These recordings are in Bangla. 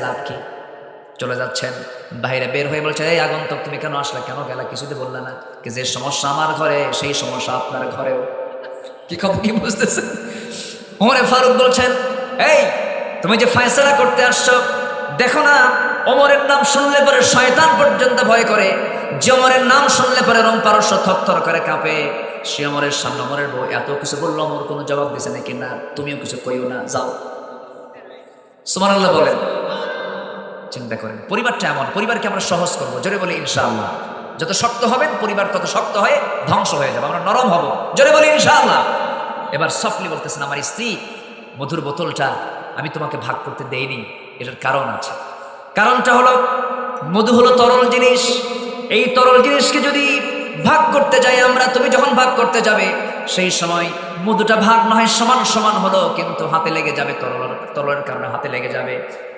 লাভ কি? চলে যাচ্ছেন, বাইরে বের হয়ে বলছে, এই আগন্তুক তুমি কেন আসলে, কেন গেলা, কিছুতে বললে না? কি যে সমস্যা আমার ঘরে সেই সমস্যা আপনার ঘরেও। কি খবর, কি বুঝতেছেন? ওমরে ফারুক বলছেন, এই তুমি যে ফয়সালা করতে আসছো, দেখো না ওমরের নাম শুনলে পরে শয়তান পর্যন্ত ভয় করে, যে ওমরের নাম শুনলে পরে রোম পারস্য থরথর করে কাঁপে, সে ওমরের সামনে ওমরের বউ এত কিছু বললো, ওমর কোনো জবাব দিছে নাকি? না, তুমিও কিছু কইও না, যাও। সুবহানাল্লাহ বলেন। চিন্তা করেন, পরিবারটা এমন, পরিবারকে আমরা সহজ করবো, জোরে বলি ইনশাআল্লাহ। যত শক্ত হবেন পরিবার তত শক্ত হয়ে ধ্বংস হয়ে যাবে, আমরা নরম হব, জোরে বলি ইনশাআল্লাহ। এবার সফটলি বলতেছেন, আমার স্ত্রী মধুর বোতলটা আমি তোমাকে ভাগ করতে দেইনি, এটার কারণ আছে। কারণটা হলো, মধু হলো তরল জিনিস, এই তরল জিনিসকে যদি ভাগ করতে যাই আমরা, তুমি যখন ভাগ করতে যাবে সেই সময় মধুটা ভাগ নয় সমান সমান হলো, কিন্তু হাতে লেগে যাবে, তরলের কারণে হাতে লেগে যাবে।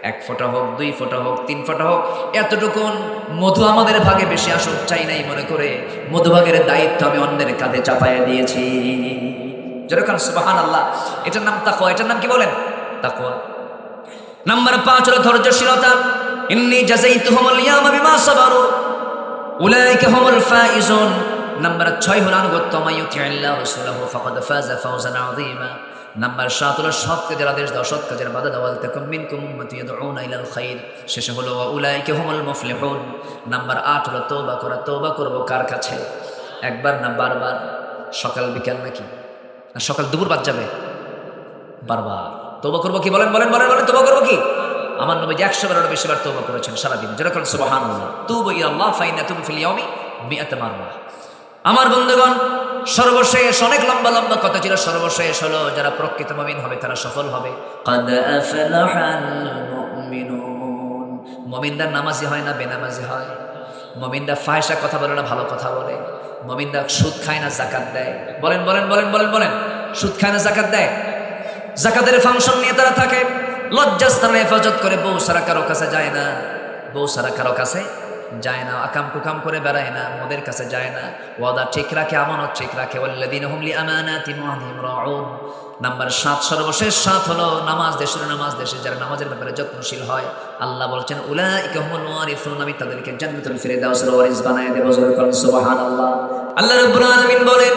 1 ফোঁটা হোক, 2 ফোঁটা হোক, 3 ফোঁটা হোক, এতটুকুন মধু আমাদের ভাগে বেশি আসুক চাই নাই মনে করে মধুভাগের দায়িত্ব আমি অন্যের কাঁধে চাপাইয়া দিয়েছি। যেরকম সুবহানাল্লাহ। এটার নাম তাকওয়া। এটার নাম কি বলেন? তাকওয়া। নাম্বার 5 হলো ধৈর্যশীলতা। ইন্নী জাযাইতুহুমুল ইয়াওমা বিমা সাবারু উলাইকা হুমুল ফাইজুন। নাম্বার 6 হলো আনুগত্য। মাইয়ুতিল্লাহ রাসূলুহু ফাকাদ ফাযা ফাওজান আযীমা। নাম্বার 7 হলো সৎ কাজের আদেশ দাও, সৎ কাজের বাধা দাও। তাকুম মিনকুম উম্মাতুন ইয়াদউনা ইলাল খাইর। শেষে হলো ওয়া উলাইকা হুমুল মুফলিহুন। নাম্বার 8 হলো তওবা করা। তওবা করব কার কাছে? একবার না বারবার? সকাল বিকাল নাকি? না সকাল দুপুর বাদ যাবে? বারবার তওবা করব। কি বলেন বলেন বলেন বলেন, তওবা করব কি? আমার নবী 100 বারেরও বেশি বার তওবা করেছেন সারাদিন, যেরকম সুবহানাল্লাহ। তুবু ইলাল্লাহ ফাইন্না তুবু ফিল ইয়াউমি মিআত মাররা। আমার বন্ধুগণ, সর্বশেষ, অনেক লম্বা লম্বা কথা ছিল, সর্বশেষ হলো যারা প্রকৃত মুমিন হবে তারা সফল হবে। কাদ আফলাহাল মুমিনুন। মুমিনরা নামাজি হয় না বেনামাজি হয়? মুমিনরা ফাহিশা কথা বলে না ভালো কথা বলে? মুমিনরা সুদ খায় না জাকাত দেয়? বলেন বলেন বলেন বলেন বলেন। সুদ খায় না জাকাত দেয়? জাকাতের ফাংশন নিয়ে তারা থাকে, লজ্জাস্থানে হেফাজত করে, বউ সারা কারো কাছে যায় না, বউ সারা কারো কাছে যায় না, আকাম কুকাম করে বেড়ায় না, মোদের কাছে যায় না, ওয়াদা ঠিক রাখে, আমানত ঠিক রাখে। ওয়াল্লাযীনা হুম লিআমানাতিহিম ওয়া আহদিহিম রাউন। নাম্বার 7, সর্বশেষ 7 হলো নামাজ দেশের, নামাজ দেশে যারা নামাজের ব্যাপারে যত্নশীল হয়, আল্লাহ বলছেন উলাইকা হুমুল ওয়ারিসুন, আমি তাদেরকে জান্নাতুল ফিরদাউসের ওয়ারিস বানায় দেব। সুবহানাল্লাহ। আল্লাহ রাব্বুল আলামিন বলেন,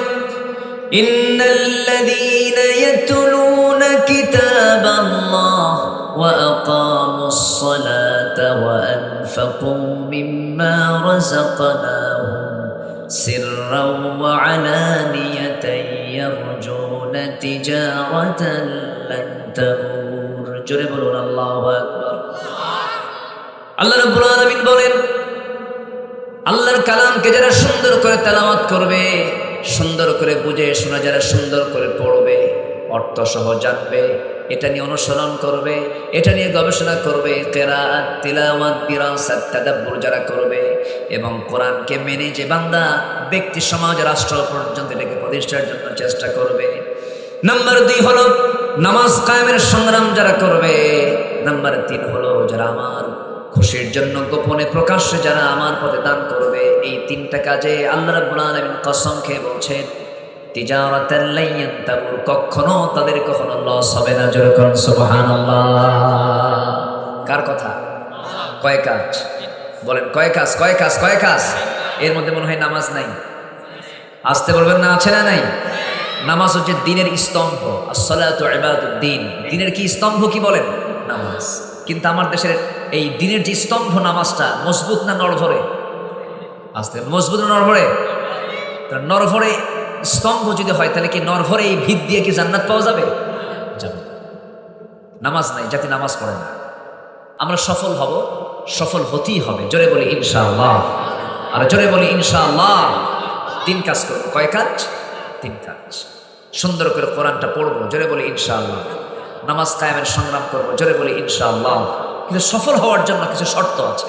ইন্নাল্লাযীনা ইয়াতলুনা কিতাবাল্লাহ ওয়া আকামুস সালাতা ওয়া আনফাকু মিম্মা রাযাকনাহুম সিররাও ওয়া আলানিয়াতান ইয়ারজুনা তিজারাতান লান তাবুর। জোরে বলুন আল্লাহু আকবার। আল্লাহ রাব্বুল আলামিন বলেন, আল্লাহর কালামকে যারা সুন্দর করে তেলাওয়াত করবে, সুন্দর করে বুঝে শোনা, যারা সুন্দর করে পড়বে, অর্থ সহ জানবে, এটা নিয়ে অনুসরণ করবে, এটা নিয়ে গবেষণা করবে, কিরাআত, তিলাওয়াত, দিরাসাত, তাদাব্বুর যারা করবে, এবং কোরআনকে মেনে যে বান্দা ব্যক্তি, সমাজ, রাষ্ট্র পর্যন্ত এটাকে প্রতিষ্ঠার জন্য চেষ্টা করবে। নাম্বার 2 হলো নামাজ কায়েমের সংগ্রাম যারা করবে। নাম্বার 3 হলো যারা আমার খুশির জন্য গোপনে প্রকাশ্যে যারা আমার পথে দান করবে। এই 3টা কাজে আল্লাহ রাব্বুল আলামিন কসম খেয়ে বলছেন, তিজারাতান লান তাবুর, কখনো তাদের কখনো লস হবে না। জোরে করুন সুবহানাল্লাহ। কার কথা? কয় কাজ? বলেন কয় কাজ? কয় কাজ? কয় কাজ? এর মধ্যে মনে হয় নামাজ নাই। আসতে বলবেন না, আছে না নাই? নামাজ হচ্ছে দ্বীনের স্তম্ভ। আসসালাতু ইবাদুদ্দিন। দ্বীনের কি স্তম্ভ? কি বলেন? নামাজ। কিন্তু আমার দেশের এই দ্বীনের যে স্তম্ভ নামাজটা, মজবুত না নড়ভরে? আসতে মজবুত না নড়ভরে? নড়ভরে স্তম্ভ যদি হয় তাহলে কি নড়ভরে এই ভিত দিয়ে কি জান্নাত পাওয়া যাবে? যাবে। নামাজ নাই, যাতে নামাজ পড়ে না। আমরা সফল হব, সফল হতেই হবে। জোরে বলি ইনশাআল্লাহ। আর জোরে বলি ইনশাআল্লাহ। 3 কাজ করবো। কয় কাজ? 3 কাজ। সুন্দর করে কোরআনটা পড়বো, জোরে বলি ইনশাআল্লাহ। নামাজ কায়েমের সংগ্রাম করবো, জোরে বলি ইনশাআল্লাহ। কিন্তু সফল হওয়ার জন্য কিছু শর্ত আছে।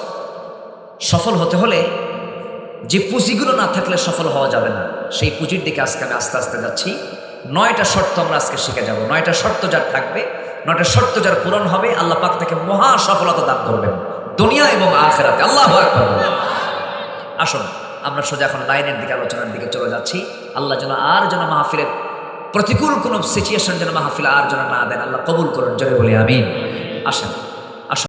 সফল হতে হলে যে পুঁজিগুলো না থাকলে সফল হওয়া যাবে না, সেই পুঁজির দিকে আজকে আমি আস্তে আস্তে যাচ্ছি। 9টা শর্ত আমরা আজকে শিখে যাব। 9টা শর্ত যার থাকবে, 9টা শর্ত যার পূরণ হবে, আল্লাহ পাক তাকে মহা সফলতা দান করবেন দুনিয়া এবং আখিরাতে। আল্লাহু আকবার। আসুন আমরা সোজা এখন লাইনের দিকে, আলোচনার দিকে চলে যাচ্ছি। আল্লাহ যেন আর যেন মাহফিলের প্রতিকূল কোনো সিচুয়েশন যেন মাহফিল আর যেন না দেন, আল্লাহ কবুল করুন। জোরে বলি আমিন। আসেন।